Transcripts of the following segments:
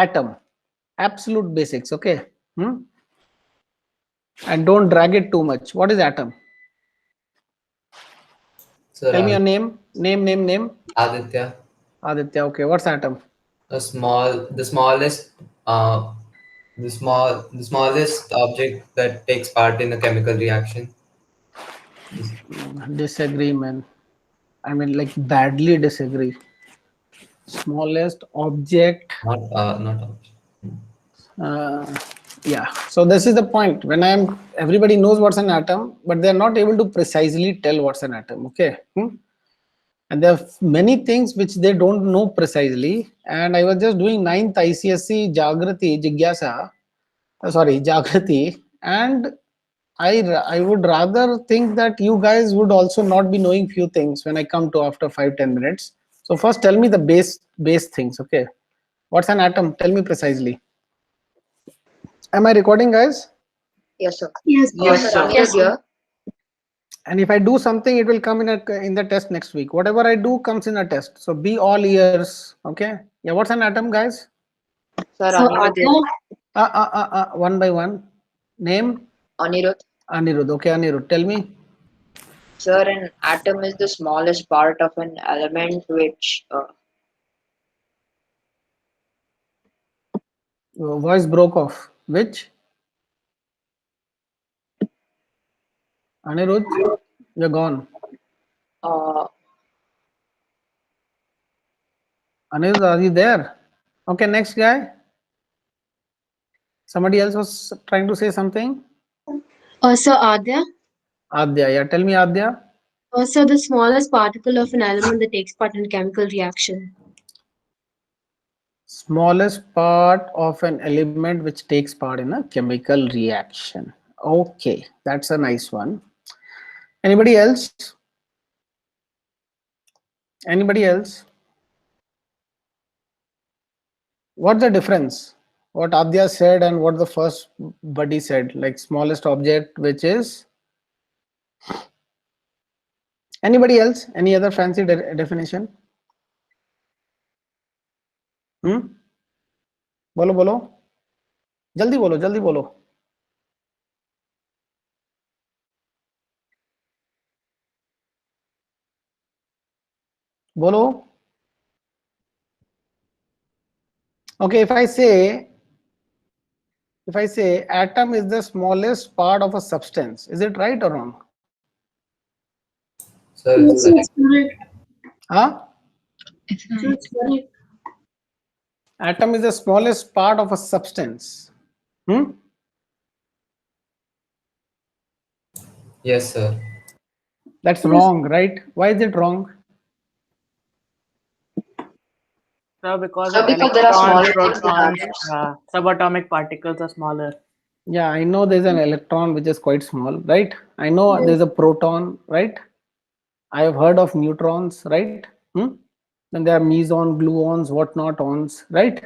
atom, absolute basics. Okay. And don't drag it too much. What is atom? Sir, Tell me your name. Name. Aditya. Aditya. Okay. What's atom? The smallest, the smallest object that takes part in a chemical reaction. Disagree, man. I mean, like, badly disagree. Smallest object. Not object. Uh, yeah. So this is the point. When everybody knows what's an atom, but they're not able to precisely tell what's an atom. Okay. And there are many things which they don't know precisely. And I was just doing 9th ICSE Jagrati Jigyasa, Jagrati, and I would rather think that you guys would also not be knowing few things when I come to after 5-10 minutes. So first tell me the base things. Okay. What's an atom? Tell me precisely. Am I recording, guys? Yes, sir. Yes, Yes, sir. Yes, sir. And if I do something, it will come in the test next week. Whatever I do comes in a test. So be all ears. Okay. Yeah. What's an atom, guys? Sir, So Anirudh. One by one. Name? Anirudh. Anirudh. Okay, Anirudh. Tell me. Sir, an atom is the smallest part of an element which Voice broke off. Which? Anirudh, you're gone. uh, Anirudh, are you there? Okay, next guy. Somebody else was trying to say something. also Adya. Adya. Yeah, tell me, Adya. Also the smallest particle of an element that takes part in chemical reaction. Smallest part of an element which takes part in a chemical reaction. Okay, that's a nice one. Anybody else? Anybody else? What's the difference? What Adya said and what the first buddy said, like smallest object, which is. Anybody else? Any other fancy definition? बोलो बोलो जल्दी बोलो बोलो. Okay, if I say atom is the smallest part of a substance, is it right or wrong? Sir, Yes, it's correct. Huh? It's correct. Atom is the smallest part of a substance. yes, sir. That's wrong, right? Why is it wrong? So because So of because there are smaller electrons, things than protons, subatomic particles are smaller. Yeah, I know there's an electron which is quite small, right? I know there's a proton, right? I have heard of neutrons, right? Then there are meson, gluons, whatnot-ons, right?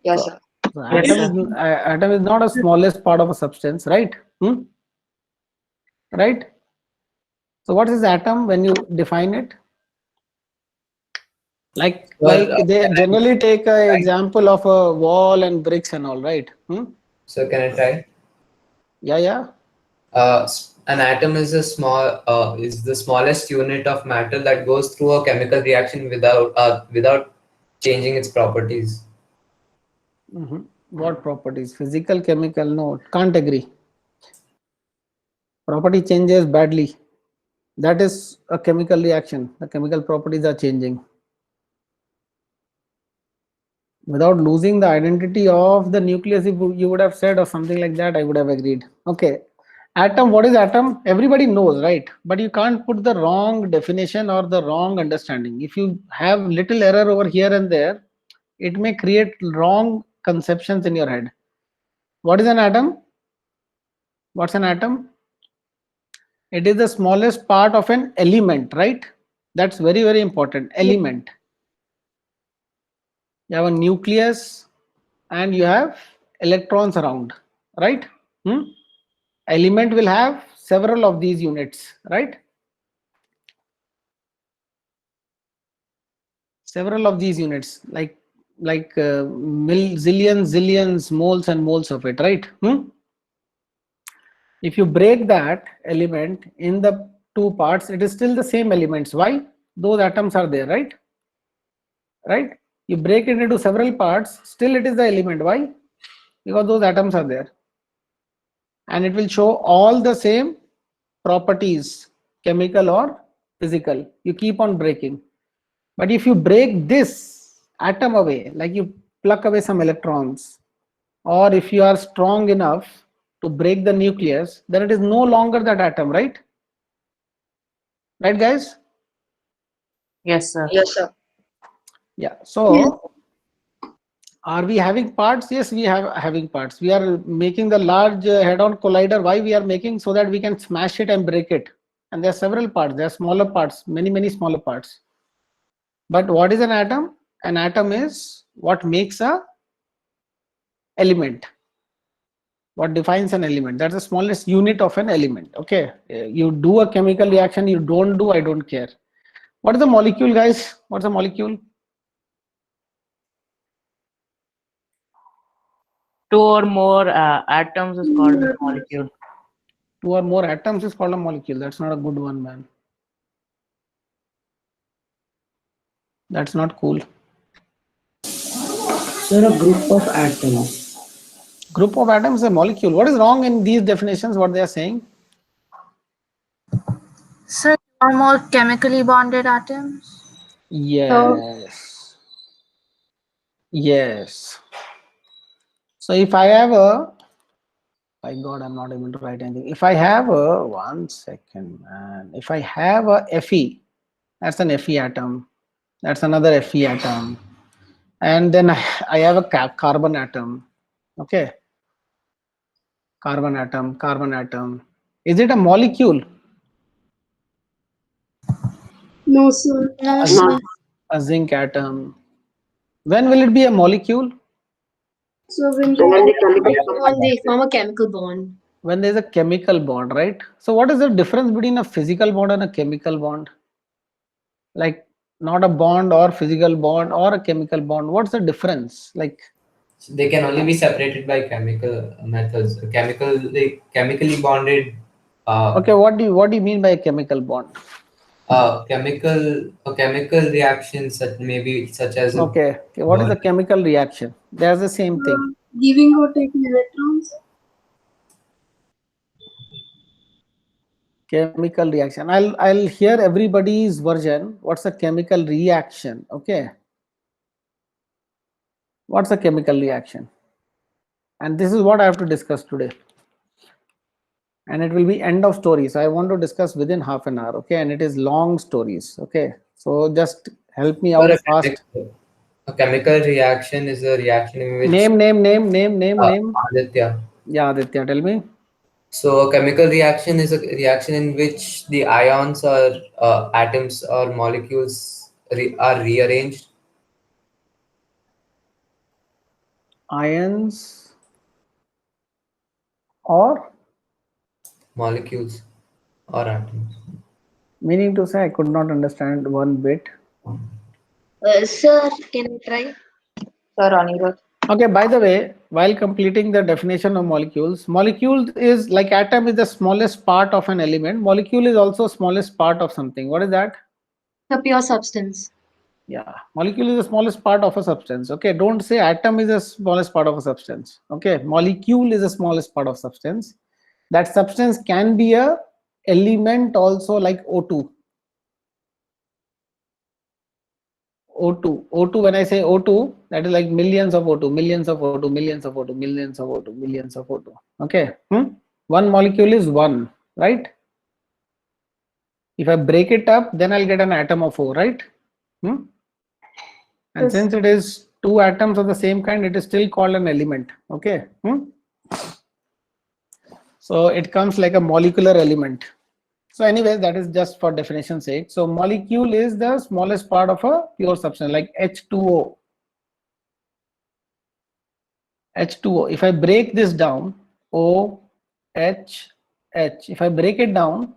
Yes, sir. So Yes, atom is not a smallest part of a substance, right? Right? So what is atom when you define it? Like they generally take an example of a wall and bricks and all, right? So can I try? Yeah. An atom is the smallest unit of matter that goes through a chemical reaction without changing its properties. What properties? Physical, chemical? No, can't agree. Property changes badly. That is a chemical reaction. The chemical properties are changing. Without losing the identity of the nucleus, if you would have said or something like that, I would have agreed. Okay. Atom, what is atom? Everybody knows, right? But you can't put the wrong definition or the wrong understanding. If you have little error over here and there, it may create wrong conceptions in your head. What is an atom? What's an atom? It is the smallest part of an element, right? That's very, very important. Element. You have a nucleus and you have electrons around, right? Element will have several of these units, right? Several of these units, like zillions moles and moles of it, right? If you break that element in the two parts, it is still the same elements. Why? Those atoms are there, right? Right? You break it into several parts, still it is the element. Why? Because those atoms are there. And it will show all the same properties, chemical or physical. You keep on breaking. But if you break this atom away, like you pluck away some electrons, or if you are strong enough to break the nucleus, then it is no longer that atom, right? Right, guys? Yes, sir. Yes, sir. Yeah. So, are we having parts? Yes, we have having parts. We are making the large head-on collider. Why we are making? So that we can smash it and break it. And there are several parts. There are smaller parts, many smaller parts. But what is an atom? An atom is what makes a element. What defines an element? That's the smallest unit of an element. Okay. You do a chemical reaction, you don't do, I don't care. What is the molecule, guys? What's a molecule? Two or more atoms is called a molecule. Two or more atoms is called a molecule. That's not a good one, man. That's not cool. Sir, a group of atoms. Group of atoms is a molecule. What is wrong in these definitions? What they are saying? Sir, are more chemically bonded atoms? Yes. Yes. So if I have a, by God, I'm not able to write anything. If I have a, 1 second, man. If I have a Fe, that's an Fe atom. That's another Fe atom. And then I have a carbon atom. Okay. Carbon atom. Is it a molecule? No, sir. No, A- sir. A zinc atom. When will it be a molecule? So when they form a chemical bond. When there's a chemical bond, right? So what is the difference between a physical bond and a chemical bond? Like not a bond or physical bond or a chemical bond. What's the difference? Like They can only be separated by chemical methods. Chemically bonded. okay, what do you mean by a chemical bond? Chemical reactions that maybe such as a Okay, what is a chemical reaction? There's the same thing. Giving or taking electrons. Chemical reaction. I'll hear everybody's version. What's a chemical reaction? Okay. What's a chemical reaction? And this is what I have to discuss today. And it will be end of story. So I want to discuss within half an hour. Okay. And it is long stories. Okay. So just help me out fast. A chemical reaction is a reaction in which Name. Aditya. Yeah, Aditya, tell me. So a chemical reaction is a reaction in which the ions or atoms or molecules are rearranged. Ions or Molecules or atoms. meaning to say I could not understand one bit. Sir, can I try? Sir, Anirudh. Okay, by the way, while completing the definition of molecules, molecule is like atom is the smallest part of an element. Molecule is also smallest part of something. What is that? A pure substance. Yeah, molecule is the smallest part of a substance. Okay, don't say atom is the smallest part of a substance. Okay, molecule is the smallest part of substance. That substance can be a element also, like O2. O2, when I say O2, that is like millions of O2, millions of O2, millions of O2, millions of O2, millions of O2. Okay. One molecule is one, right? If I break it up, then I'll get an atom of O, right? And Yes. since it is two atoms of the same kind, it is still called an element. Okay. So it comes like a molecular element. So anyways, that is just for definition's sake. So molecule is the smallest part of a pure substance, like H2O. H2O. If I break this down, O, H, H. If I break it down,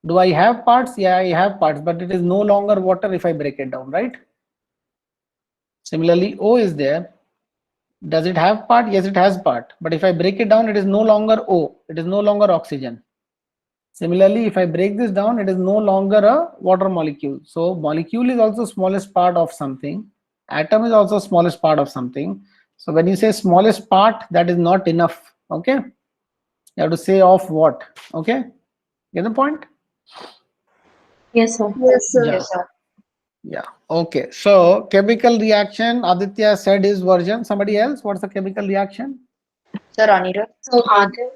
do I have parts? Yeah, I have parts, but it is no longer water if I break it down, right? Similarly, O is there. Does it have part? Yes, it has part. But if I break it down, it is no longer O. It is no longer oxygen. Similarly, if I break this down, it is no longer a water molecule. So molecule is also smallest part of something. Atom is also smallest part of something. So when you say smallest part, that is not enough. Okay. You have to say of what. Okay. Get the point? Yes, sir. Yes, Yeah. sir. Yeah. Okay. So chemical reaction, Aditya said his version. Somebody else? What's the chemical reaction? Sir, Anirudh. So Adya.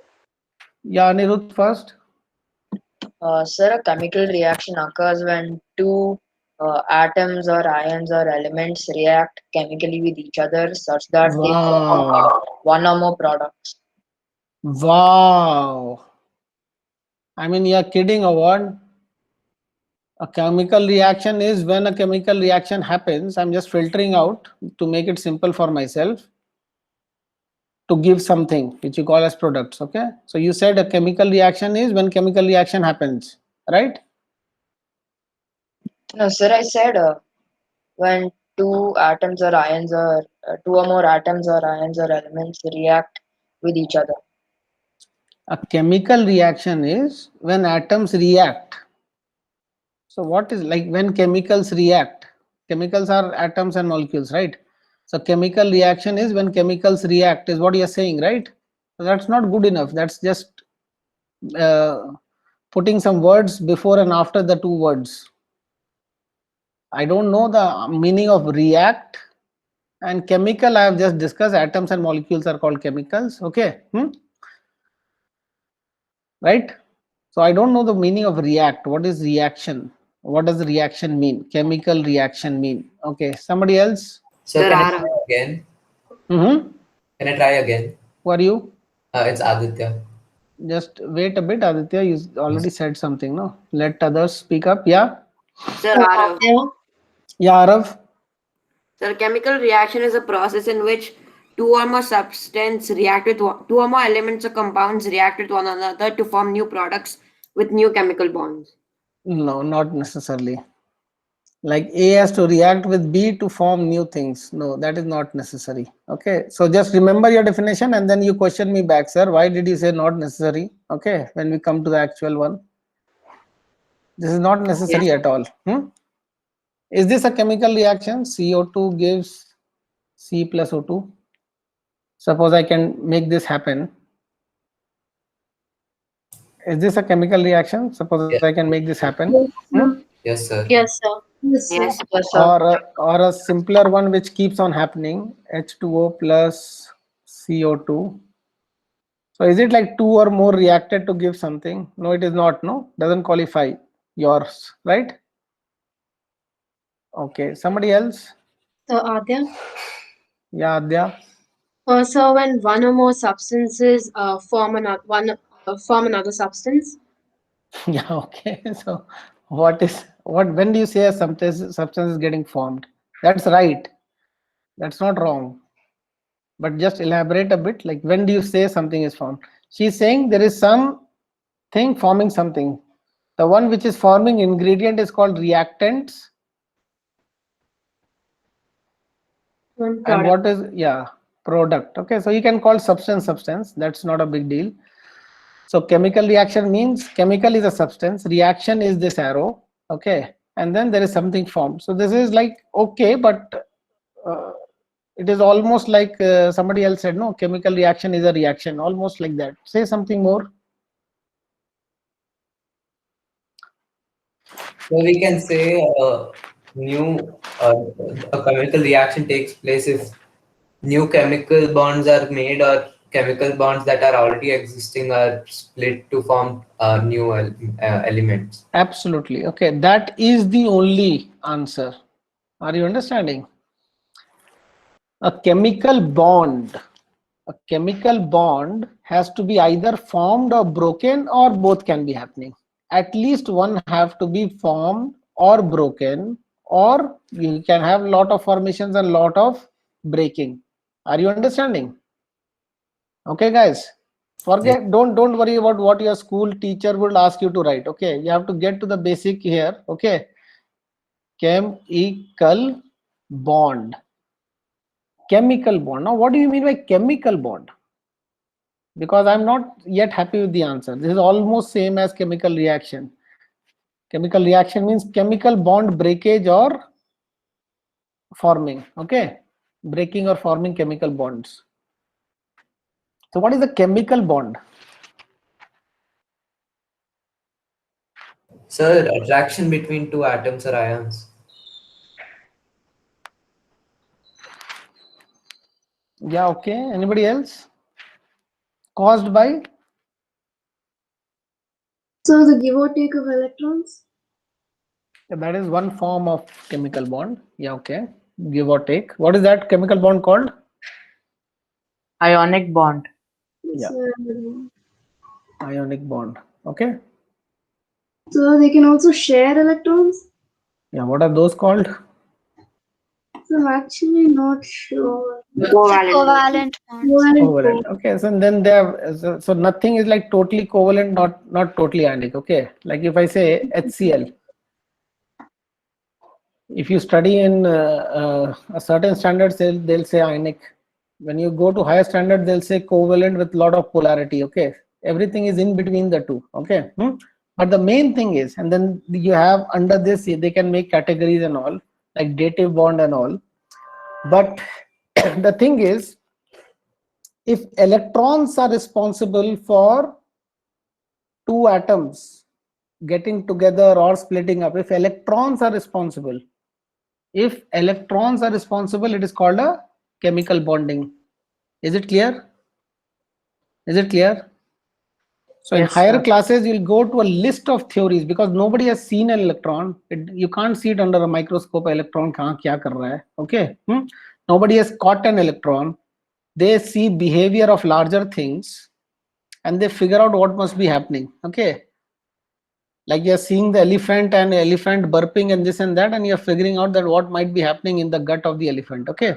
Yeah, Anirudh first. Sir, a chemical reaction occurs when two atoms or ions or elements react chemically with each other such that they form Wow. one or more products. Wow. I mean, you're kidding or what? A chemical reaction is when a chemical reaction happens. I'm just filtering out to make it simple for myself to give something which you call as products. Okay. So you said a chemical reaction is when chemical reaction happens, right? No, sir, I said when two atoms or ions or two or more atoms or ions or elements react with each other. A chemical reaction is when atoms react. So what is like when chemicals react? Chemicals are atoms and molecules, right? So chemical reaction is when chemicals react is what you're saying, right? So that's not good enough. That's just putting some words before and after the two words. I don't know the meaning of react and chemical. I have just discussed atoms and molecules are called chemicals. Okay. Right. So I don't know the meaning of react. What is reaction? What does reaction mean? Chemical reaction mean? Okay. Somebody else? So Sir, can I Ara. try again? Mm-hmm. Can I try again? Who are you? It's Aditya. Just wait a bit, Aditya. You already said something, no? Let others speak up. Yeah. Sir, So Arav. Adya. Yeah, Arav. Sir, chemical reaction is a process in which two or more substances react with two or more elements or compounds react with one another to form new products with new chemical bonds. No, not necessarily. Like A has to react with B to form new things. No, that is not necessary. Okay. So just remember your definition and then you question me back, sir. Why did you say not necessary? Okay. When we come to the actual one, this is not necessary at all. Is this a chemical reaction? CO2 gives C plus O2. Suppose I can make this happen. Is this a chemical reaction? Suppose Yeah. I can make this happen. Yes, sir. Yes, sir. Yes, Yes. sir. Yes, sir. Or a simpler one which keeps on happening, H2O plus CO2. So is it like two or more reacted to give something? No, it is not. No, doesn't qualify yours, right? Okay, somebody else? So Adya. Yeah, Adya. So when one or more substances form another substance. Yeah, okay. So what when do you say a substance is getting formed? That's right. That's not wrong. But just elaborate a bit, like when do you say something is formed? She's saying there is some thing forming something. The one which is forming ingredient is called reactants. One And product. what is, yeah, product. Okay, so you can call substance. That's not a big deal. So chemical reaction means chemical is a substance, reaction is this arrow. Okay, and then there is something formed. So this is like okay, but it is almost like somebody else said, no, chemical reaction is a reaction, almost like that. Say something more. So we can say a chemical reaction takes place if new chemical bonds are made or chemical bonds that are already existing are split to form new elements. Absolutely. Okay, that is the only answer. Are you understanding? A chemical bond has to be either formed or broken, or both can be happening. At least one have to be formed or broken, or you can have lot of formations and lot of breaking. Are you understanding? Okay, guys. Forget, don't worry about what your school teacher will ask you to write. Okay, you have to get to the basic here. Okay, chemical bond. chemical bond. Now, what do you mean by chemical bond? Because I'm not yet happy with the answer. This is almost same as chemical reaction. Chemical reaction means chemical bond breakage or forming. Okay, breaking or forming chemical bonds. So what is a chemical bond? Sir, attraction between two atoms or ions. Yeah, okay. Anybody else? Caused by? So the give or take of electrons? That is one form of chemical bond. Yeah, okay. Give or take. What is that chemical bond called? Ionic bond. Yeah. So Ionic bond. Okay. they can also share electrons? Yeah, what are those called? So I'm actually not sure. Covalent. Covalent bonds. Covalent. Okay, so then they have, so nothing is like totally covalent, not totally ionic. Okay, like if I say HCl, if you study in a certain standards, they'll say ionic. When you go to higher standard, they'll say covalent with lot of polarity. Okay, everything is in between the two. Okay, but the main thing is, and then you have under this, they can make categories and all, like dative bond and all. But the thing is, if electrons are responsible for two atoms getting together or splitting up, if electrons are responsible, it is called a chemical bonding. Is it clear? Is it clear? So in Yes, higher sir. classes, you'll go to a list of theories because nobody has seen an electron. You can't see it under a microscope. Electron kahan kya kar raha hai? Okay. Nobody has caught an electron. They see behavior of larger things and they figure out what must be happening. Okay, like you're seeing the elephant and elephant burping and this and that, and you're figuring out that what might be happening in the gut of the elephant. Okay,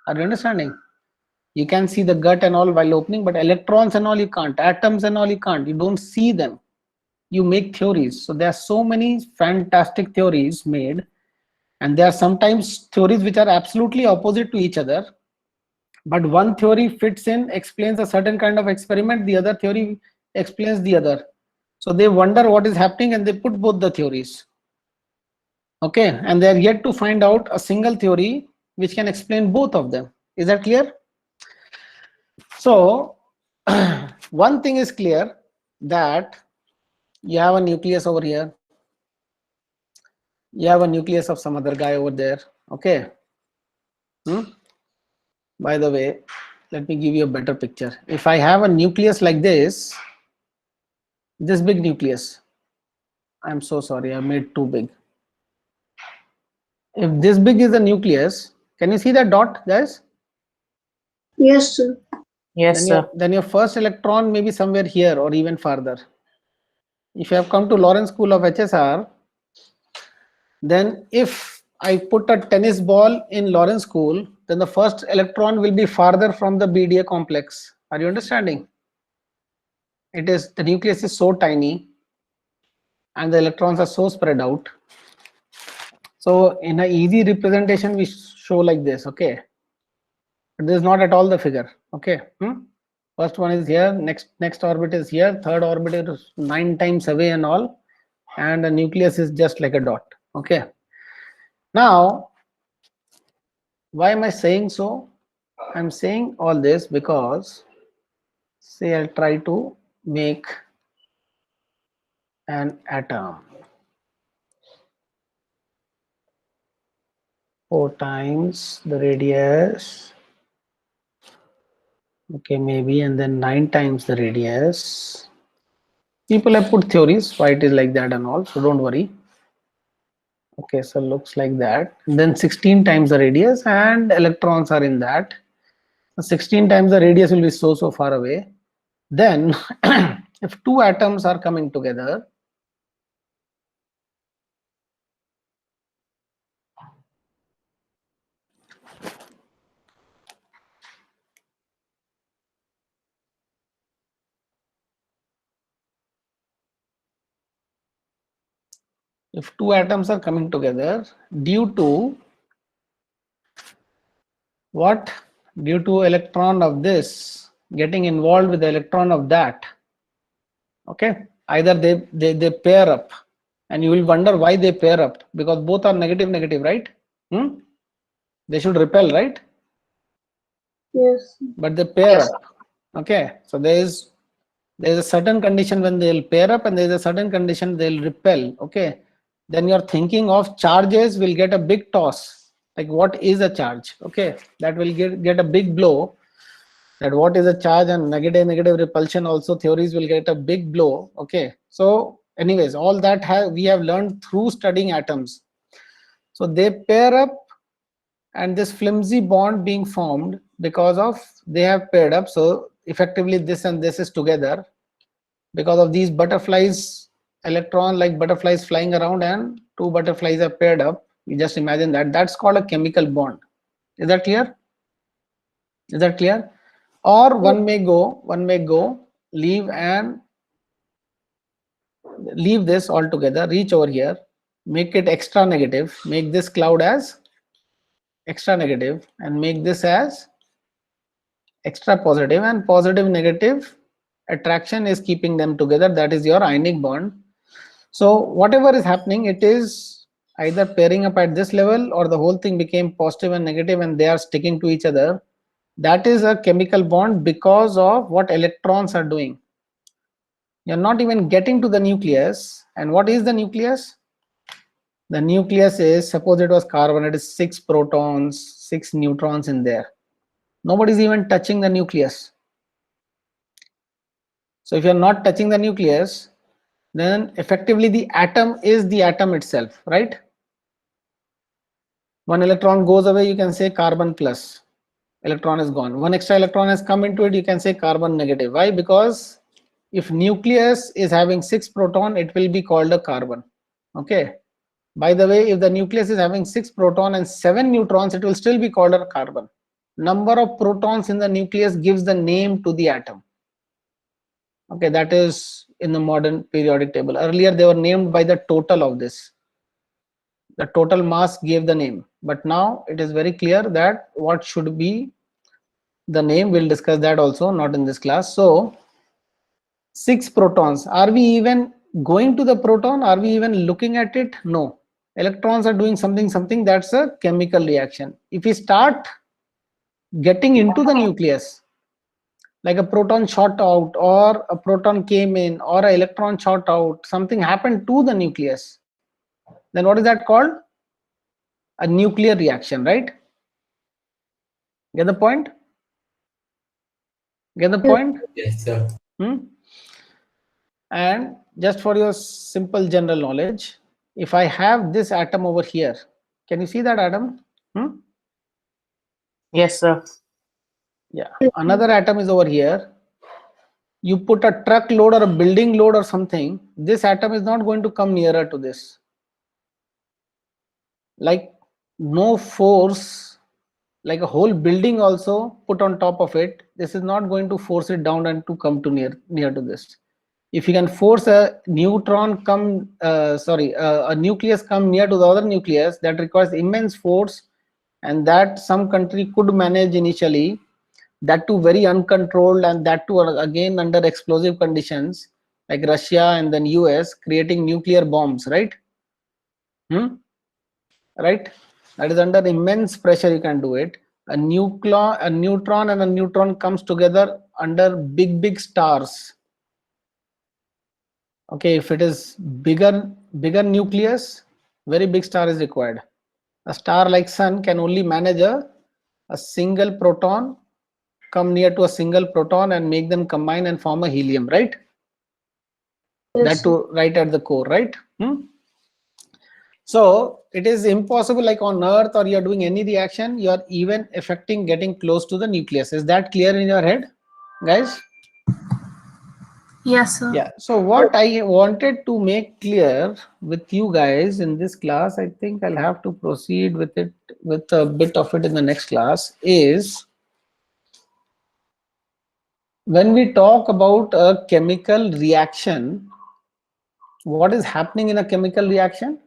are you understanding? You can see the gut and all while opening, but electrons and all you can't, atoms and all you can't, you don't see them, you make theories. So there are so many fantastic theories made, and there are sometimes theories which are absolutely opposite to each other, but one theory fits in, explains a certain kind of experiment, the other theory explains the other. So they wonder what is happening and they put both the theories. Okay, and they are yet to find out a single theory which can explain both of them. Is that clear? So one thing is clear, that you have a nucleus over here, you have a nucleus of some other guy over there. Okay. By the way, let me give you a better picture. If I have a nucleus like this big nucleus, I'm so sorry, I made too big. If this big is the nucleus, can you see that dot, guys? Yes, sir. Yes, sir. Then your first electron may be somewhere here or even farther. If you have come to Lawrence School of HSR, then if I put a tennis ball in Lawrence School, then the first electron will be farther from the BDA complex. Are you understanding? The nucleus is so tiny and the electrons are so spread out. So in an easy representation, we show like this. Okay, but this is not at all the figure. Okay. First one is here, next orbit is here, third orbit is 9 times away and all, and the nucleus is just like a dot. Okay. Now, why am I saying so? I'm saying all this because, say I'll try to make an atom. 4 times the radius. Okay, maybe, and then 9 times the radius. People have put theories why it is like that and all, so don't worry. Okay, so looks like that. Then 16 times the radius, and electrons are in that. 16 times the radius will be so far away. Then if two atoms are coming together, due to what? Due to electron of this getting involved with the electron of that. Okay, either they pair up, and you will wonder why they pair up, because both are negative negative, right? They should repel, right? Yes. But they pair Yes, up. Okay, so there's a certain condition when they'll pair up, and there's a certain condition they'll repel. Okay, then you're thinking of charges will get a big toss, like what is a charge? Okay, that will get a big blow, that what is a charge, and negative repulsion also theories will get a big blow. Okay, so anyways, all that we have learned through studying atoms. So they pair up, and this flimsy bond being formed because of they have paired up. So effectively this and this is together because of these butterflies, electron like butterflies flying around, and two butterflies are paired up. You just imagine that. That's called a chemical bond. Is that clear? Is that clear? Or one may go leave this altogether, reach over here, make it extra negative, make this cloud as extra negative, and make this as extra positive, and positive negative attraction is keeping them together. That is your ionic bond. So whatever is happening, it is either pairing up at this level, or the whole thing became positive and negative and they are sticking to each other. That is a chemical bond because of what electrons are doing. You're not even getting to the nucleus. And what is the nucleus? The nucleus is, suppose it was carbon, it is 6 protons, 6 neutrons in there. Nobody's even touching the nucleus. So if you're not touching the nucleus, then effectively the atom is the atom itself, right? One electron goes away, you can say carbon plus. Electron is gone. One extra electron has come into it, you can say carbon negative. Why? Because if nucleus is having 6 proton, it will be called a carbon. Okay. By the way, if the nucleus is having 6 proton and 7 neutrons, it will still be called a carbon. Number of protons in the nucleus gives the name to the atom. Okay, that is in the modern periodic table. Earlier they were named by the total of this. The total mass gave the name, but now it is very clear that what should be the name. We'll discuss that also, not in this class. So 6 protons. Are we even going to the proton? Are we even looking at it? No. Electrons are doing something. That's a chemical reaction. If we start getting into the nucleus, like a proton shot out, or a proton came in, or an electron shot out, something happened to the nucleus, then what is that called? A nuclear reaction, right? Get the point? Get the point? Yes, sir. And just for your simple general knowledge, if I have this atom over here, can you see that atom? Yes, sir. Yeah. Another atom is over here. You put a truck load or a building load or something, this atom is not going to come nearer to this. Like no force, like a whole building also put on top of it, this is not going to force it down and to come to near to this. If you can force a neutron come, a nucleus come near to the other nucleus, that requires immense force, and that some country could manage initially, that too very uncontrolled, and that too again under explosive conditions, like Russia and then US creating nuclear bombs, right? Right? That is under immense pressure you can do it. A neutron and a neutron comes together under big stars. Okay, if it is bigger nucleus, very big star is required. A star like sun can only manage a single proton, come near to a single proton and make them combine and form a helium, right? Yes, That too right at the core, right? So it is impossible, like on Earth or you're doing any reaction, you're even affecting getting close to the nucleus. Is that clear in your head, guys? Yes, sir. Yeah. So what I wanted to make clear with you guys in this class, I think I'll have to proceed with it, with a bit of it in the next class, is when we talk about a chemical reaction, what is happening in a chemical reaction?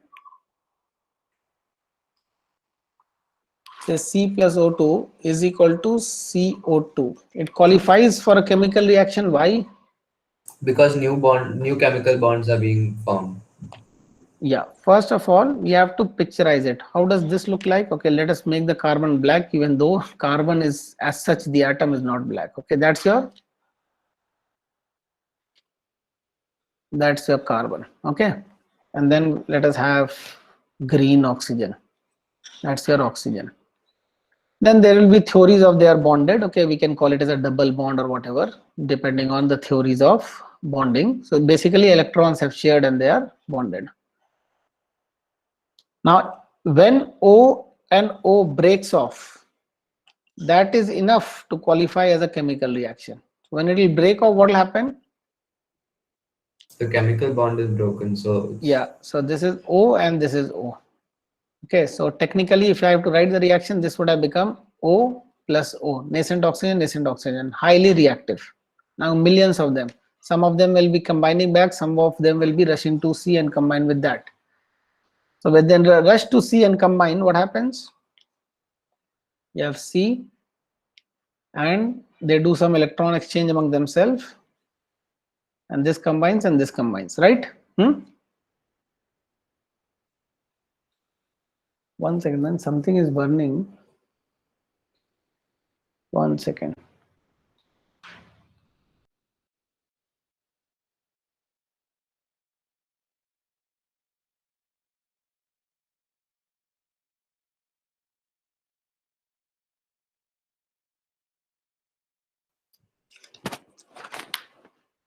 say C plus O2 is equal to CO2. It qualifies for a chemical reaction. Why? Because new chemical bonds are being formed. Yeah, first of all, we have to picturize it. How does this look like? Okay, let us make the carbon black, even though carbon is as such, the atom is not black. Okay, that's your carbon. Okay, and then let us have green oxygen. That's your oxygen. Then there will be theories of they are bonded. Okay, we can call it as a double bond or whatever, depending on the theories of bonding. So basically electrons have shared and they are bonded. Now, when O and O breaks off, that is enough to qualify as a chemical reaction. When it will break off, what will happen? The chemical bond is broken. So Yeah, so this is O and this is O. Okay, so technically, if I have to write the reaction, this would have become O plus O, nascent oxygen, highly reactive. Now, millions of them. Some of them will be combining back, some of them will be rushing to C and combine with that. So when they rush to C and combine, what happens? You have C and they do some electron exchange among themselves, and this combines, right? One second, man, something is burning. 1 second.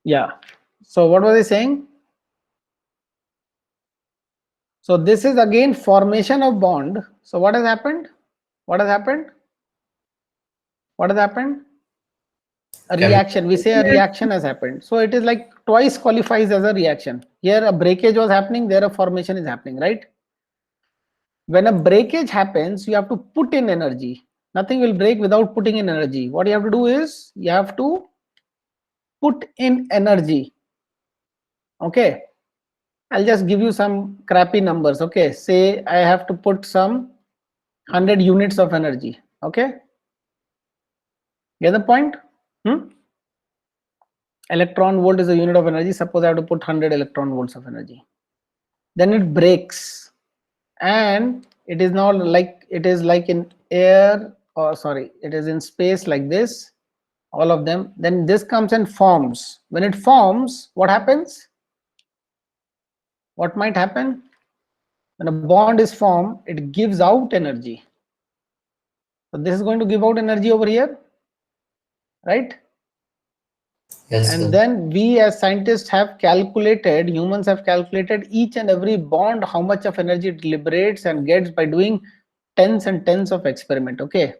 Yeah, so what was I saying? So this is again formation of bond. So what has happened? What has happened? What has happened? A reaction. We say a reaction has happened. So it is like twice qualifies as a reaction. Here a breakage was happening, there a formation is happening, right? When a breakage happens, you have to put in energy. Nothing will break without putting in energy. What you have to do is you have to put in energy. Okay, I'll just give you some crappy numbers. Okay, say I have to put some 100 units of energy. Okay, get the point? Electron volt is a unit of energy. Suppose I have to put 100 electron volts of energy. Then it breaks, and it is now like it is like in air, or sorry, it is in space like this. All of them. Then this comes and forms. When it forms, what happens? What might happen? When a bond is formed, it gives out energy. So this is going to give out energy over here, right? yes, And sir. then we as scientists have calculated, humans have calculated each and every bond, how much of energy it liberates and gets by doing tens and tens of experiment. Okay.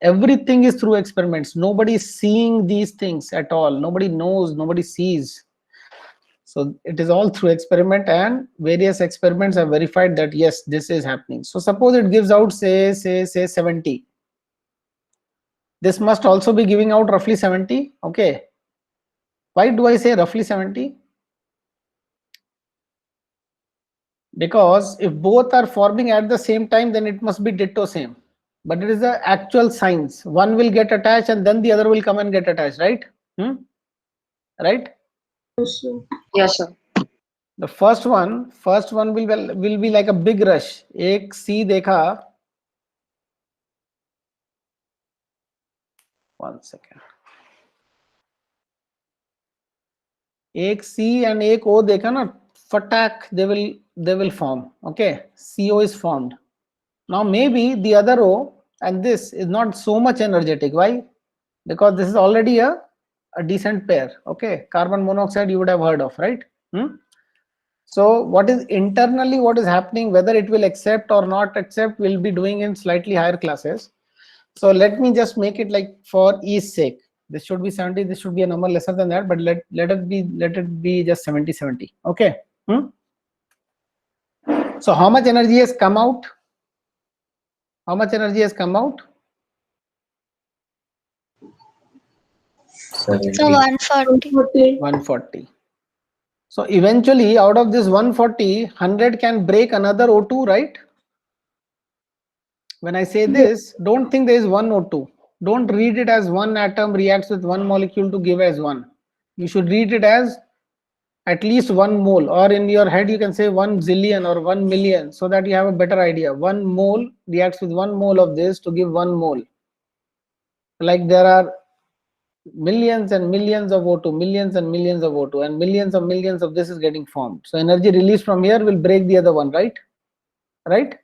Everything is through experiments. Nobody is seeing these things at all. Nobody knows, nobody sees. So it is all through experiment, and various experiments have verified that yes, this is happening. So suppose it gives out say 70. This must also be giving out roughly 70. Okay. Why do I say roughly 70? Because if both are forming at the same time, then it must be ditto same. But it is the actual signs. One will get attached and then the other will come and get attached, right? Right? Yes, sir. The first one will be like a big rush. Ek C dekha. 1 second. Ek C and ek O dekha na, fatak, they will form. Okay, CO is formed. Now maybe the other O and this is not so much energetic. Why? Because this is already a decent pair. Okay, carbon monoxide you would have heard of, right? So what is internally what is happening, whether it will accept or not accept, we'll be doing in slightly higher classes. So let me just make it like for ease sake. This should be 70, this should be a number lesser than that, but let it be just 70. Okay. So how much energy has come out? How much energy has come out? So 140. 140. So eventually out of this 140, 100 can break another O2, right? When I say this, don't think there is one O2. Don't read it as one atom reacts with one molecule to give as one. You should read it as at least 1 mole, or in your head you can say 1 zillion or 1 million, so that you have a better idea. 1 mole reacts with 1 mole of this to give 1 mole. Like there are millions and millions of O2, millions and millions of O2, and millions of this is getting formed. So energy released from here will break the other one, right? Right?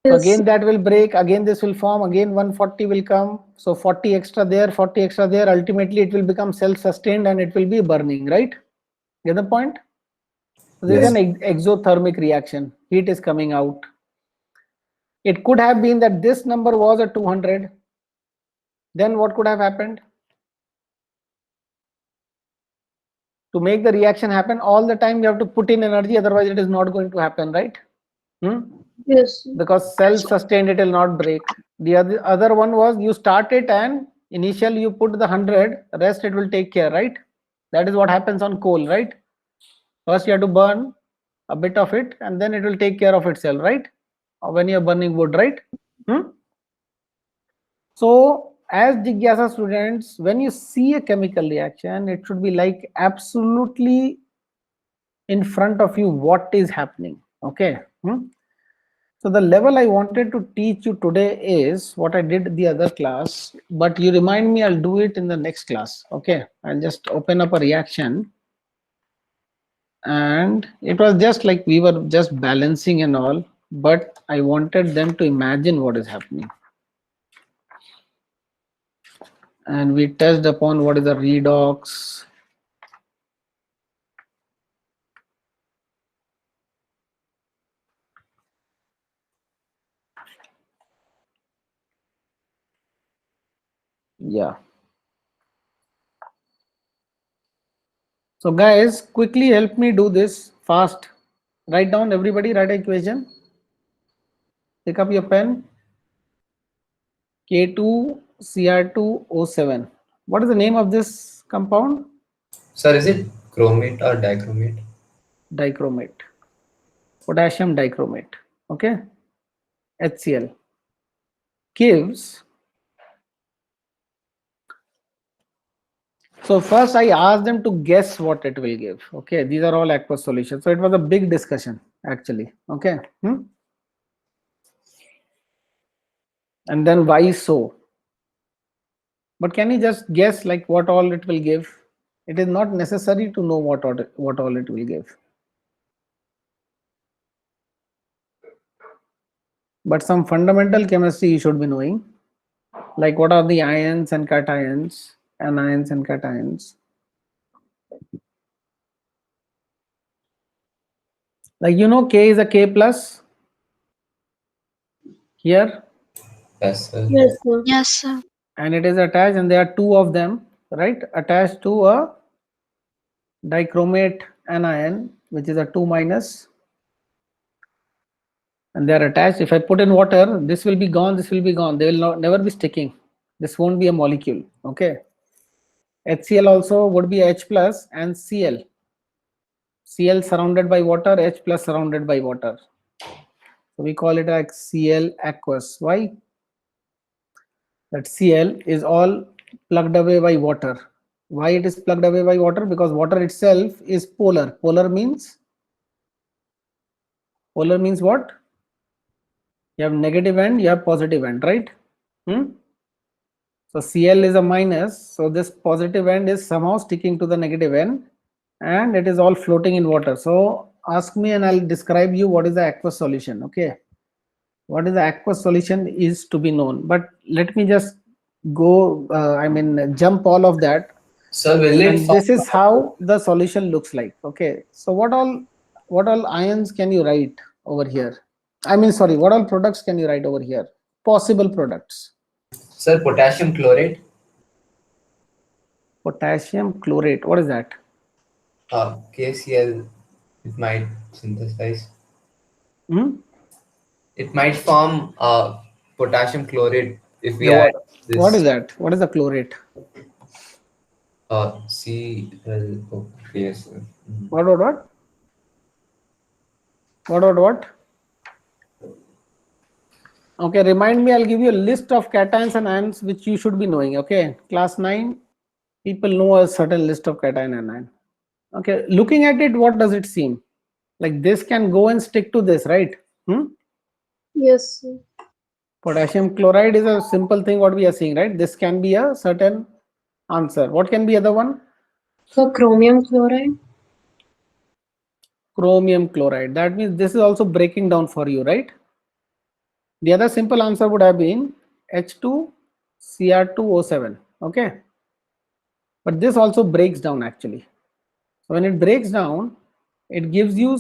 So again that will break, again this will form, again 140 will come. So 40 extra there, 40 extra there. Ultimately it will become self-sustained and it will be burning, right? Get the point? So this is an exothermic reaction. Heat is coming out. It could have been that this number was a 200. Then what could have happened? To make the reaction happen, all the time you have to put in energy, otherwise it is not going to happen, right? Yes. Because self-sustained, it will not break. The other one was you start it and initially you put the 100, rest it will take care, right? That is what happens on coal, right? First you have to burn a bit of it and then it will take care of itself, right? Or when you are burning wood, right? So as Jigyasa students, when you see a chemical reaction, it should be like absolutely in front of you what is happening. Okay. So the level I wanted to teach you today is what I did the other class, but you remind me, I'll do it in the next class. Okay, I'll just open up a reaction. And it was just like we were just balancing and all, but I wanted them to imagine what is happening. And we touched upon what is the redox. Yeah. So guys, quickly help me do this fast. Write down, everybody, write an equation. Pick up your pen. K2Cr2O7. What is the name of this compound? Sir, is it chromate or dichromate? Dichromate. Potassium dichromate. Okay. HCl gives. So first I asked them to guess what it will give. Okay, these are all aqueous solutions. So it was a big discussion actually. Okay. And then why so? But can you just guess like what all it will give? It is not necessary to know what all it will give. But some fundamental chemistry you should be knowing. Like what are the ions and cations, anions and cations. Like K is a K plus here. Yes, sir. Yes, sir. Yes, sir. And it is attached, and there are 2 of them, right? Attached to a dichromate anion, which is a 2 minus. And they are attached. If I put in water, this will be gone, this will be gone. They will never be sticking. This won't be a molecule. Okay. HCl also would be H plus and Cl. Cl surrounded by water, H plus surrounded by water. So we call it like Cl aqueous. Why? That Cl is all plugged away by water. Why it is plugged away by water? Because water itself is polar. Polar means what? You have negative end, you have positive end, right? So Cl is a minus. So this positive end is somehow sticking to the negative end and it is all floating in water. So ask me and I'll describe you what is the aqueous solution. Okay. What is the aqueous solution is to be known. But let me just go, jump all of that. Sir, will it And this is how the solution looks like. Okay. So what all ions can you write over here? What all products can you write over here? Possible products. Sir, potassium chlorate? Potassium chlorate. What is that? KCl, it might synthesize. It might form potassium chlorate if we Yeah, add this. What is that? What is the chlorate? Cl. Okay, sir. What? Okay, remind me, I'll give you a list of cations and anions which you should be knowing. Okay, class 9, people know a certain list of cation and anion. Okay, looking at it, what does it seem? Like this can go and stick to this, right? Yes, sir. Potassium chloride is a simple thing what we are seeing, right? This can be a certain answer. What can be other one? So chromium chloride. Chromium chloride. That means this is also breaking down for you, right? The other simple answer would have been H2Cr2O7. Okay. But this also breaks down actually. So when it breaks down, it gives you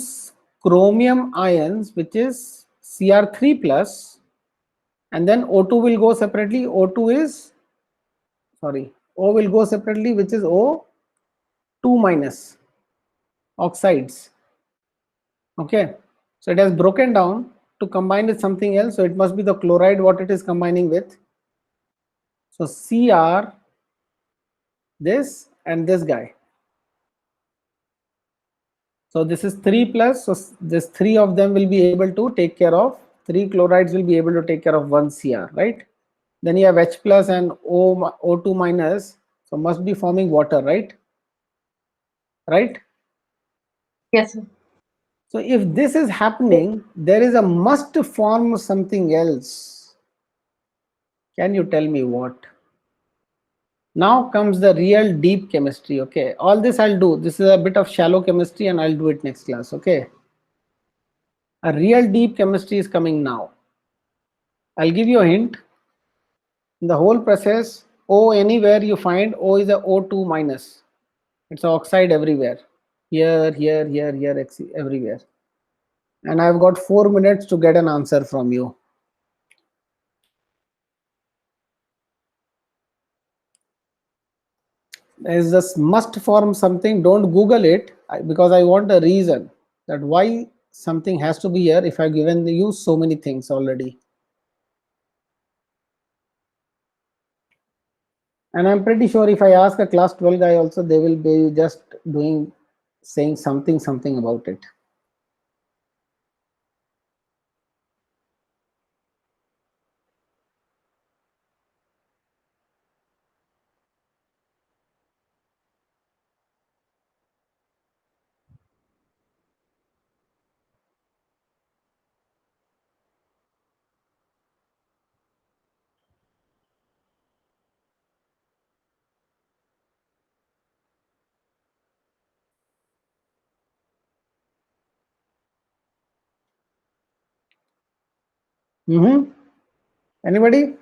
chromium ions, which is Cr3 plus, and then O2 will go separately. O2 is, sorry, O will go separately, which is O2 minus oxides. Okay. So it has broken down to combine with something else. So it must be the chloride what it is combining with. So Cr, this and this guy. So this is 3 plus. So this 3 of them will be able to take care of, 3 chlorides will be able to take care of 1 Cr, right? Then you have H plus and O2 minus. So must be forming water, right? Right? Yes, sir. So if this is happening, there is a must form something else. Can you tell me what? Now comes the real deep chemistry. Okay, all this I'll do. This is a bit of shallow chemistry and I'll do it next class. Okay, a real deep chemistry is coming now. I'll give you a hint. In the whole process, O anywhere you find, O is a O2 minus. It's an oxide everywhere. Here, here, here, here, everywhere. And I've got 4 minutes to get an answer from you. There's this must form something. Don't Google it because I want a reason that why something has to be here if I've given you so many things already. And I'm pretty sure if I ask a class 12 guy also, they will be just saying something about it. Anybody?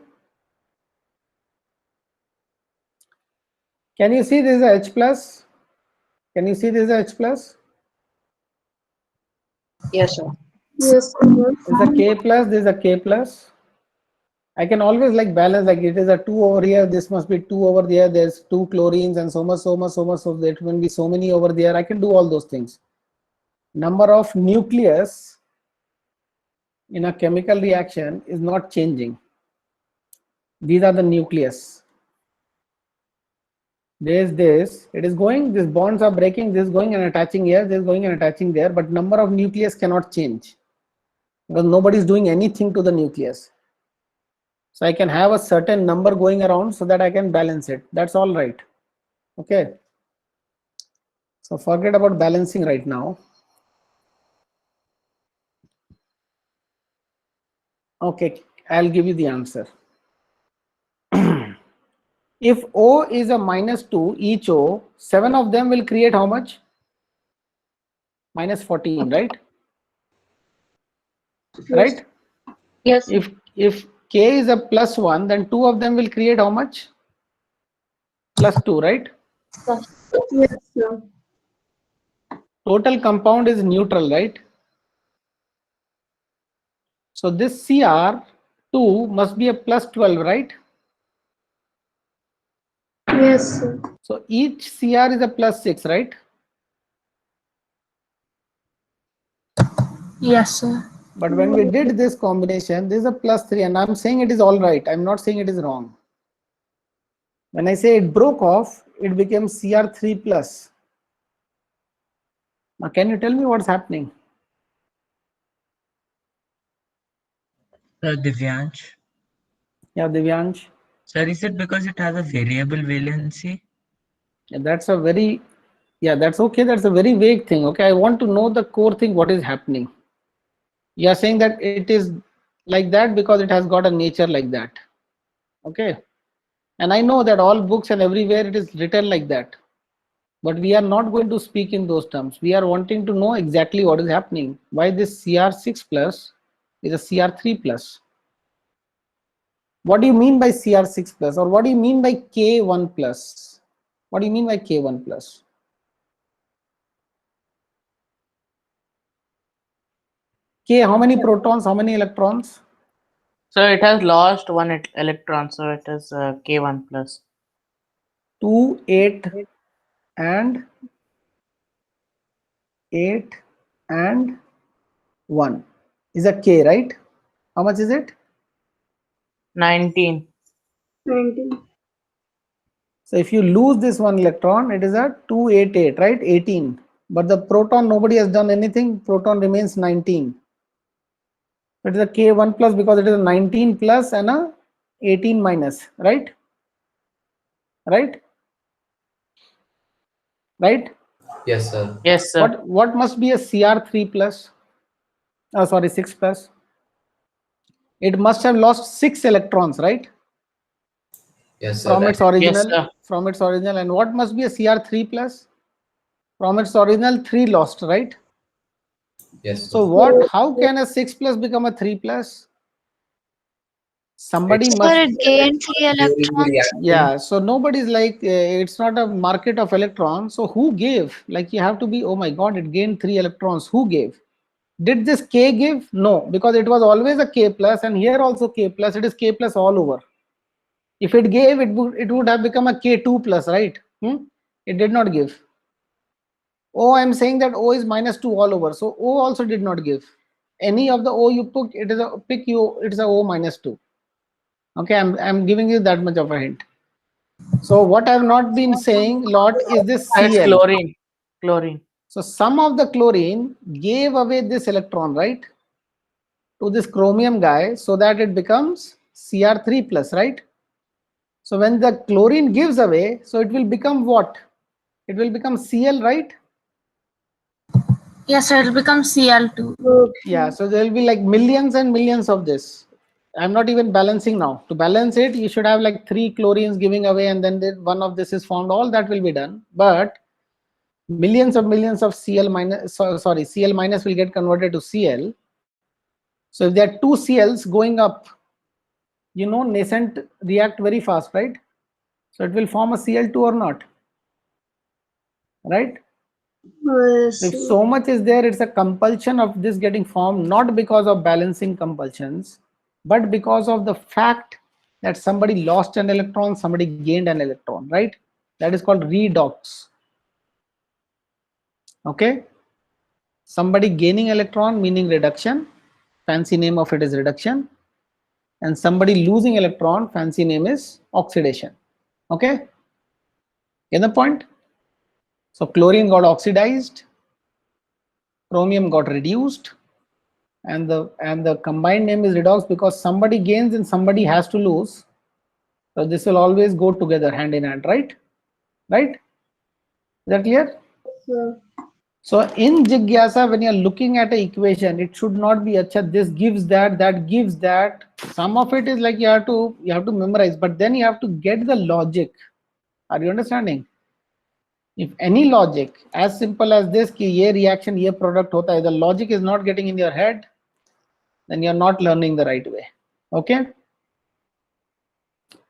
Can you see this is a H plus? Can you see this is a H plus? Yes, sir. Yes, sir. This is a K plus, this is a K plus. I can always like balance, like it is a 2 over here, this must be 2 over there, there's 2 chlorines and so much, so there will be so many over there. I can do all those things. Number of nucleus in a chemical reaction is not changing. These are the nucleus. There's this, it is going, these bonds are breaking, this is going and attaching here, this is going and attaching there, but number of nucleus cannot change because nobody is doing anything to the nucleus. So I can have a certain number going around so that I can balance it. That's all right. Okay. So forget about balancing right now. Okay, I'll give you the answer. If O is a -2, each O, 7 of them will create how much? -14, right? Right? Yes. If K is a +1, then 2 of them will create how much? +2, right? Yes, sir. Total compound is neutral, right? So this Cr2 must be a +12, right? Yes, sir. So each Cr is a +6, right? Yes, sir. But when we did this combination, this is a +3, and I'm saying it is all right. I'm not saying it is wrong. When I say it broke off, it became Cr3 plus. Now, can you tell me what's happening? Divyansh. Yeah, Divyansh. Sir, is it because it has a variable valency? Yeah, that's a very, yeah, that's okay. That's a very vague thing. Okay, I want to know the core thing, what is happening. You are saying that it is like that because it has got a nature like that. Okay. And I know that all books and everywhere it is written like that. But we are not going to speak in those terms. We are wanting to know exactly what is happening. Why this CR6 plus is a CR3 plus. What do you mean by CR6 plus, or what do you mean by K1 plus? What do you mean by K1 plus? K, how many protons, how many electrons? So it has lost one electron, so it is K1 plus. 2, 8 and 8 and 1 is a K, right? How much is it? 19. 19. So if you lose this one electron, it is a 288, right? 18. But the proton, nobody has done anything. Proton remains 19. It is a K1 plus because it is a 19 plus and a 18 minus, right? Right? Right? Yes, sir. Yes, sir. What must be a CR3 plus? Oh, sorry, 6 plus. It must have lost 6 electrons, right? Yes, sir. From That its original. Yes, sir. From its original. And what must be a CR3 plus? From its original 3 lost, right? yes, sir. So what? How can a 6 plus become a 3 plus? Somebody It's- must. Sir, it gained 3 During the electrons. reaction, Yeah, so nobody's like, it's not a market of electrons. So who gave? Like you have to be, oh my God, it gained 3 electrons. Who gave? Did this K give? No, because it was always a K plus, and here also K plus. It is K plus all over. If it gave, it would have become a K2 plus, right? It did not give. O, I'm saying that O is minus 2 all over. So O also did not give. Any of the O you pick, it is a pick you, it is a O minus 2. Okay, I'm giving you that much of a hint. So what I have not been saying lot is this It's Cl. chlorine. Chlorine. So some of the chlorine gave away this electron, right, to this chromium guy, so that it becomes Cr3 plus, right? So when the chlorine gives away, so it will become what? It will become Cl, right? Yes, sir, it'll become Cl2. Yeah, so there will be like millions and millions of this. I'm not even balancing now. To balance it, you should have like 3 chlorines giving away, and then one of this is formed. All that will be done. But millions of Cl minus, sorry, Cl minus will get converted to Cl. So if there are 2 Cls going up, nascent react very fast, right? So it will form a Cl2 or not, right? If so much is there, it's a compulsion of this getting formed, not because of balancing compulsions, but because of the fact that somebody lost an electron, somebody gained an electron, right? That is called redox. Okay, somebody gaining electron meaning reduction, fancy name of it is reduction, and somebody losing electron, fancy name is oxidation. Okay, get the point? So chlorine got oxidized, chromium got reduced, and the combined name is redox because somebody gains and somebody has to lose. So this will always go together hand in hand, right? Right? Is that clear? So in Jigyasa, when you're looking at an equation, it should not be acha, this gives that, that gives that. Some of it is like you have to memorize, but then you have to get the logic. Are you understanding? If any logic as simple as this ki ye reaction ye product hota hai, the logic is not getting in your head, then you're not learning the right way. Okay,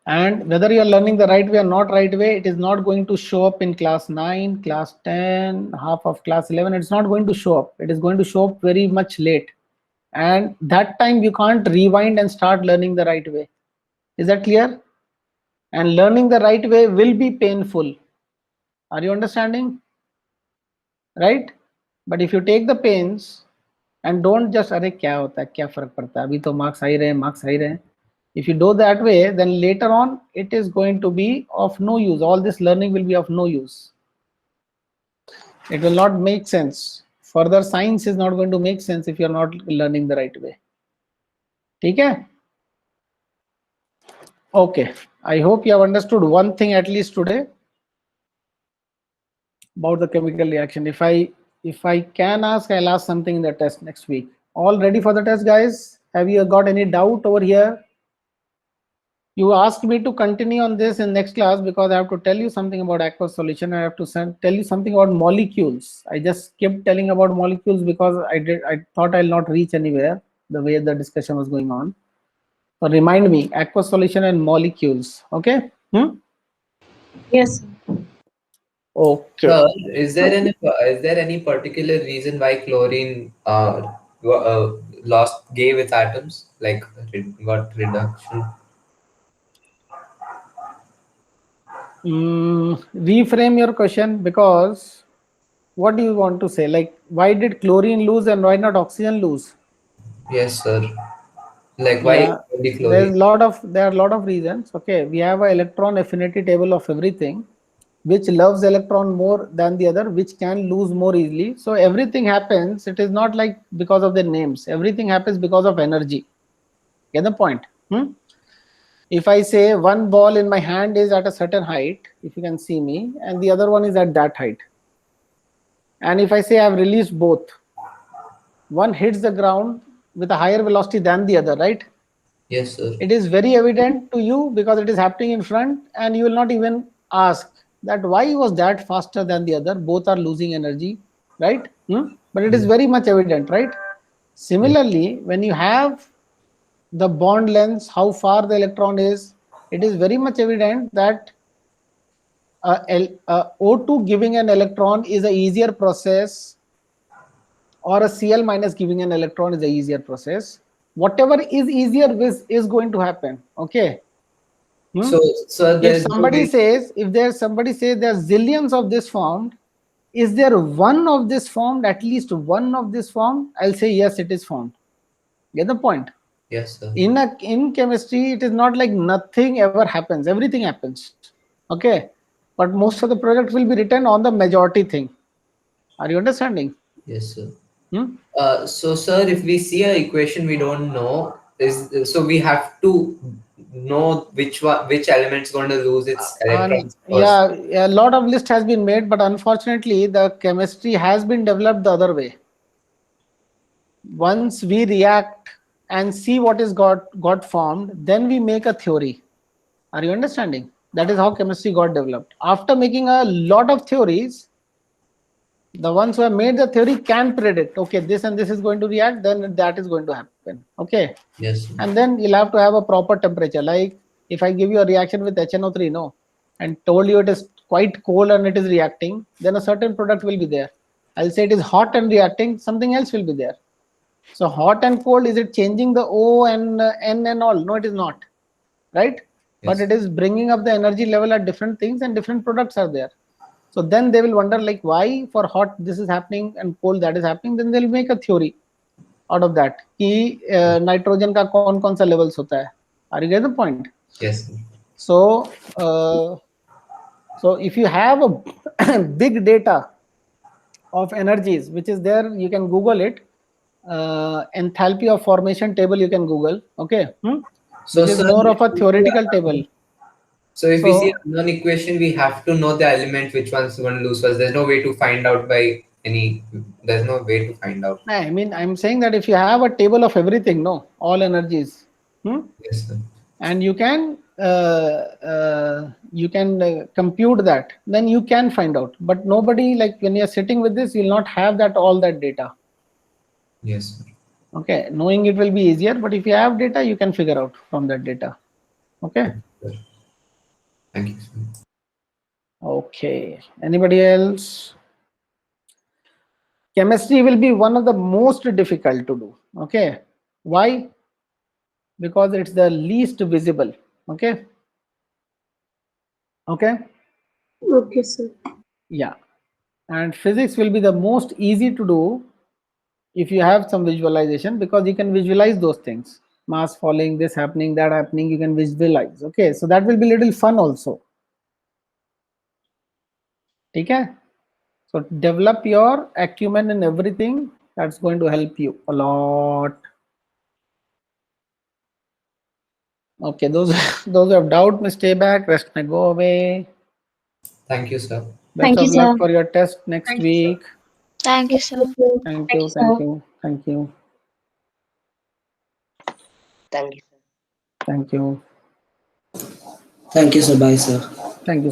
and whether you're learning the right way or not right way, it is not going to show up in class 9, class 10, half of class 11. It's not going to show up. It is going to show up very much late, and that time you can't rewind and start learning the right way. Is that clear? And learning the right way will be painful. Are you understanding? Right? But if you take the pains and don't just अरे क्या होता है, क्या फर्क पड़ता है, अभी तो marks आ ही रहे हैं. If you do that way, then later on it is going to be of no use. All this learning will be of no use. It will not make sense. Further science is not going to make sense if you are not learning the right way. ठीक है? Okay, I hope you have understood one thing at least today about the chemical reaction. If I can ask, I'll ask something in the test next week. All ready for the test, guys? Have you got any doubt over here? You asked me to continue on this in next class because I have to tell you something about aqueous solution. I have to tell you something about molecules. I just kept telling about molecules because I thought I'll not reach anywhere the way the discussion was going on. So remind me, aqueous solution and molecules. Okay? Yes. Okay. Sir, is there any particular reason why chlorine gave its atoms, like got reduction? Reframe your question, because what do you want to say? Like, why did chlorine lose and why not oxygen lose? Yes, sir. Like why Yeah, only there are chlorine? a lot of reasons. Okay, we have an electron affinity table of everything, which loves electron more than the other, which can lose more easily. So everything happens. It is not like because of the names. Everything happens because of energy. Get the point? If I say one ball in my hand is at a certain height, if you can see me, and the other one is at that height, and if I say I've released both, one hits the ground with a higher velocity than the other, right? Yes, sir. It is very evident to you because it is happening in front, and you will not even ask that why was that faster than the other. Both are losing energy, right? But it is very much evident, right? Similarly, when you have the bond lengths, how far the electron is, it is very much evident that O2 giving an electron is a easier process, or a Cl minus giving an electron is a easier process. Whatever is easier is going to happen. Okay. So If there's no somebody way. says, somebody says there's zillions of this formed, is there one of this formed, at least one of this formed? I'll say yes, it is formed. Get the point? Yes, sir. In chemistry, it is not like nothing ever happens. Everything happens. Okay. But most of the products will be written on the majority thing. Are you understanding? Yes, sir. So, sir, if we see a equation we don't know, so we have to know which element is going to lose its electrons first. Yeah, a lot of list has been made, but unfortunately, the chemistry has been developed the other way. Once we react and see what is got formed, then we make a theory. Are you understanding? That is how chemistry got developed. After making a lot of theories, the ones who have made the theory can predict, okay, this and this is going to react, then that is going to happen. Okay. Yes, sir. And then you'll have to have a proper temperature. Like if I give you a reaction with HNO3, no, and told you it is quite cold and it is reacting, then a certain product will be there. I'll say it is hot and reacting, something else will be there. So hot and cold, is it changing the O and N and all? No, it is not, right? Yes. But it is bringing up the energy level at different things, and different products are there. So then they will wonder, like, why for hot this is happening and cold that is happening. Then they'll make a theory out of that कि nitrogen का कौन सा levels होता है. Are you getting the point? Yes, sir. So so if you have a big data of energies which is there, you can Google it. Enthalpy of formation table you can Google. Okay. So This is sir, more of a theoretical table. So if we see an equation, we have to know the element which one's going to lose first. There's no way to find out by any. There's no way to find out. I mean, I'm saying that if you have a table of everything, no, all energies, Yes, sir. and you can compute that, then you can find out. But nobody, like when you're sitting with this, you'll not have that all that data. Yes, sir. Okay, knowing it will be easier, but if you have data, you can figure out from that data. Okay. Thank you, sir. Okay. Anybody else? Chemistry will be one of the most difficult to do. Okay. Why? Because it's the least visible. Okay. Okay. Okay, sir. Yeah. And physics will be the most easy to do if you have some visualization, because you can visualize those things. Mass falling, this happening, that happening, you can visualize. Okay. So that will be little fun also. Okay. So develop your acumen in everything. That's going to help you a lot. Okay, those those who have doubt may stay back, rest may go away. Thank you, sir. Best Thank of you, luck sir. for your test next Thank you, sir. week. Thank you, sir. Thank Thank you, you, thank sir. you, thank you, Thank you, sir. thank you, Thank you, sir. Bye, sir. thank you.